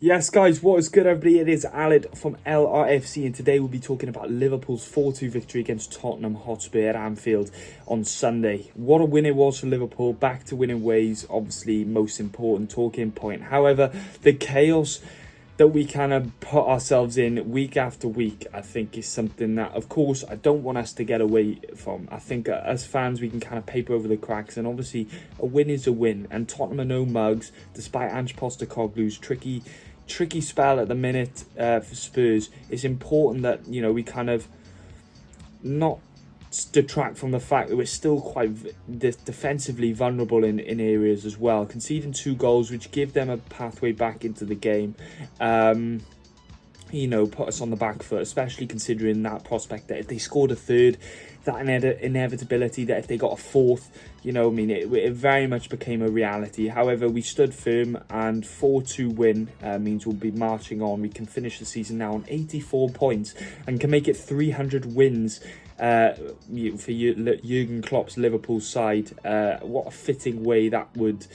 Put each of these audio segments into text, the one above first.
Yes, guys, what is good, everybody? It is Alid from LRFC, and today we'll be talking about Liverpool's 4-2 victory against Tottenham Hotspur at Anfield on Sunday. What a win it was for Liverpool, back to winning ways, obviously most important talking point. However, the chaos that we kind of put ourselves in week after week, I think is something that, of course, I don't want us to get away from. I think as fans, we can kind of paper over the cracks, and obviously a win is a win, and Tottenham are no mugs, despite Ange Postecoglou's tricky spell at the minute for Spurs. It's important that, we kind of not detract from the fact that we're still quite defensively vulnerable in areas as well, conceding 2 goals which give them a pathway back into the game. Put us on the back foot, especially considering that prospect that if they scored a third, that inevitability that if they got a fourth, it very much became a reality. However, we stood firm, and 4-2 win means we'll be marching on. We can finish the season now on 84 points and can make it 300 wins for Jurgen Klopp's Liverpool side. What a fitting way that would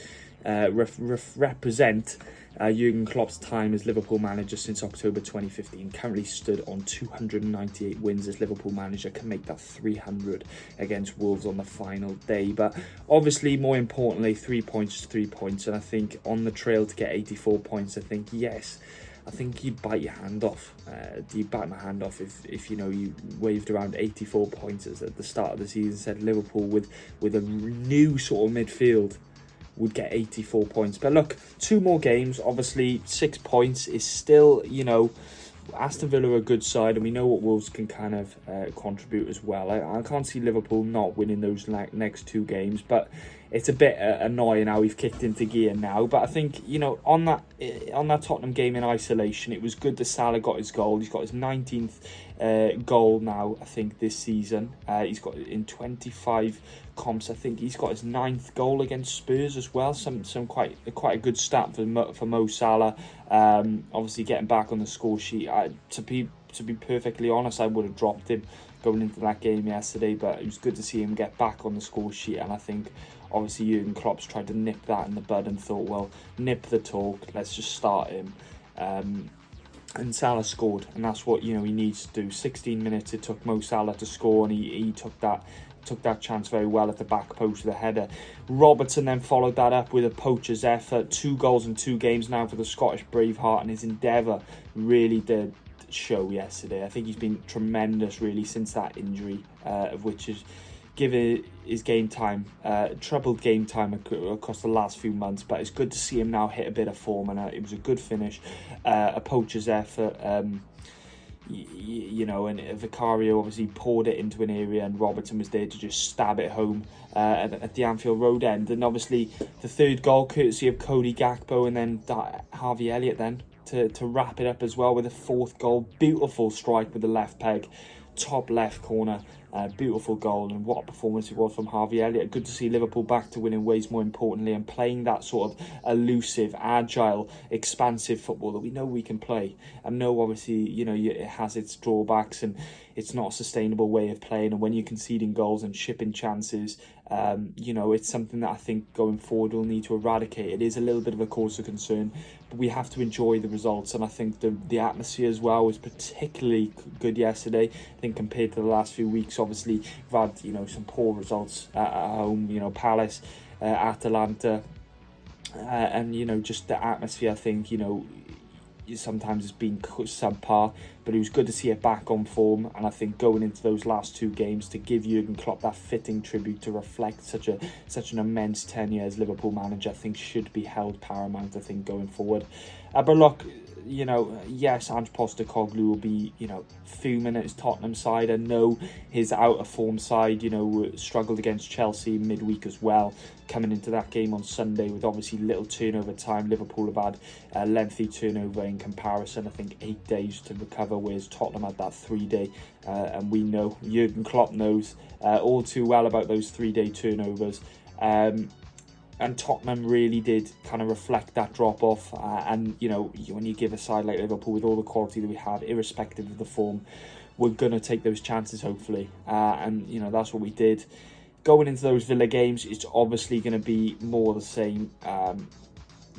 represent Jurgen Klopp's time as Liverpool manager since October 2015. Currently stood on 298 wins as Liverpool manager, can make that 300 against Wolves on the final day. But obviously, more importantly, 3 points is 3 points, and I think on the trail to get 84 points, I think you'd bite your hand off. You'd bite my hand off if you waved around 84 points at the start of the season, said Liverpool with a new sort of midfield would get 84 points. But look, 2 more games, obviously 6 points is still, Aston Villa are a good side, and we know what Wolves can kind of contribute as well. I can't see Liverpool not winning those next 2 games, but it's a bit annoying how we've kicked into gear now. But I think, on that Tottenham game in isolation, it was good that Salah got his goal. He's got his 19th goal now, I think, this season. He's got in 25 comps. I think he's got his 9th goal against Spurs as well. Some quite a good stat for Mo Salah. Obviously getting back on the score sheet. To be perfectly honest, I would have dropped him going into that game yesterday, but it was good to see him get back on the score sheet. And I think obviously Jurgen Klopp's tried to nip that in the bud and thought, well, nip the talk, let's just start him. And Salah scored, and that's what he needs to do. 16 minutes it took Mo Salah to score, and he took that chance very well at the back post with a header. Robertson then followed that up with a poacher's effort. 2 goals in 2 games now for the Scottish Braveheart, and his endeavour really did show yesterday. I think he's been tremendous really since that injury, of which is given his game time, troubled game time across the last few months, but it's good to see him now hit a bit of form, and it was a good finish, a poacher's effort. And Vicario obviously poured it into an area, and Robertson was there to just stab it home at the Anfield Road end. And obviously the 3rd goal courtesy of Cody Gakpo, and then Harvey Elliott then to wrap it up as well with a 4th goal. Beautiful strike with the left peg, top left corner. Beautiful goal, and what a performance it was from Harvey Elliott. Good to see Liverpool back to winning ways, more importantly, and playing that sort of elusive, agile, expansive football that we know we can play. And know obviously, it has its drawbacks, and it's not a sustainable way of playing. And when you're conceding goals and shipping chances, it's something that I think going forward we'll need to eradicate. It is a little bit of a cause of concern, but we have to enjoy the results. And I think the atmosphere as well was particularly good yesterday. I think compared to the last few weeks, obviously we've had some poor results at home. Palace, Atalanta, and just the atmosphere. I think sometimes it's been subpar, but it was good to see it back on form. And I think going into those last 2 games to give Jurgen Klopp that fitting tribute to reflect such an immense tenure as Liverpool manager, I think should be held paramount, I think, going forward. But look, yes, Ange Postecoglou will be, fuming at his Tottenham side. I know his out of form side, struggled against Chelsea midweek as well, coming into that game on Sunday with obviously little turnover time. Liverpool have had a lengthy turnover in comparison, I think 8 days to recover, whereas Tottenham had that 3-day, and we know, Jurgen Klopp knows all too well about those 3-day turnovers. And Tottenham really did kind of reflect that drop-off. And, when you give a side like Liverpool with all the quality that we have, irrespective of the form, we're going to take those chances, hopefully. And, that's what we did. Going into those Villa games, it's obviously going to be more the same.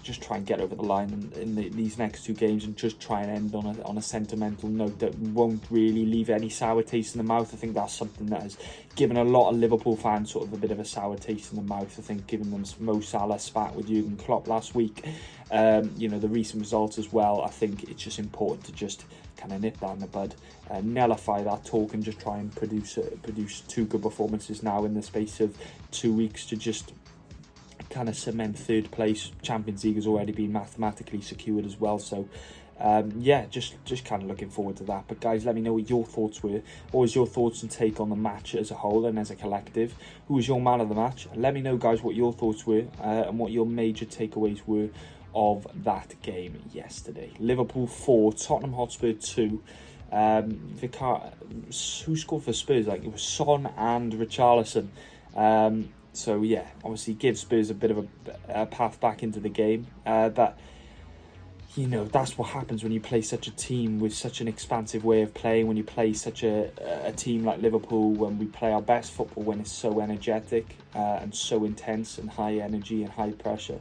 just try and get over the line in these next two games, and just try and end on a sentimental note that won't really leave any sour taste in the mouth. I think that's something that has given a lot of Liverpool fans sort of a bit of a sour taste in the mouth. I think giving them Mo Salah spat with Jurgen Klopp last week, you know, the recent results as well. I think it's just important to just kind of nip that in the bud, nullify that talk, and just try and produce two good performances now in the space of 2 weeks to just kind of cement third place. Champions League has already been mathematically secured as well, so yeah, just kind of looking forward to that. But guys, let me know what your thoughts were. What was your thoughts and take on the match as a whole and as a collective? Who was your man of the match? Let me know, guys, what your thoughts were and what your major takeaways were of that game yesterday. Liverpool 4, Tottenham Hotspur 2. Who scored for Spurs? Like, it was Son and Richarlison. So yeah, obviously give Spurs a bit of a path back into the game. But you know, that's what happens when you play such a team with such an expansive way of playing. When you play such a team like Liverpool, when we play our best football, when it's so energetic and so intense and high energy and high pressure.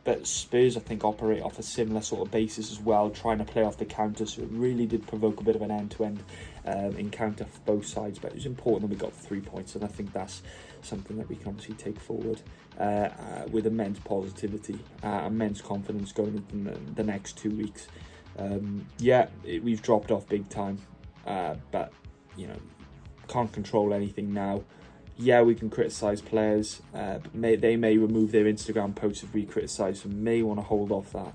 But Spurs, I think, operate off a similar sort of basis as well, trying to play off the counter. So it really did provoke a bit of an end-to-end encounter for both sides. But it was important that we got 3 points, and I think that's something that we can obviously take forward with immense positivity, immense confidence going into the next 2 weeks. We've dropped off big time, but you know, can't control anything now. Yeah, we can criticise players, but they may remove their Instagram posts if we criticise them. May want to hold off that.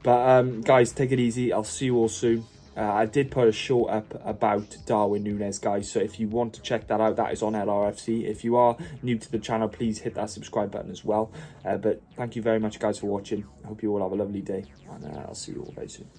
But guys, take it easy. I'll see you all soon. I did put a short up about Darwin Núñez, guys, so if you want to check that out, that is on LRFC. If you are new to the channel, please hit that subscribe button as well. But thank you very much, guys, for watching. I hope you all have a lovely day, and I'll see you all very soon.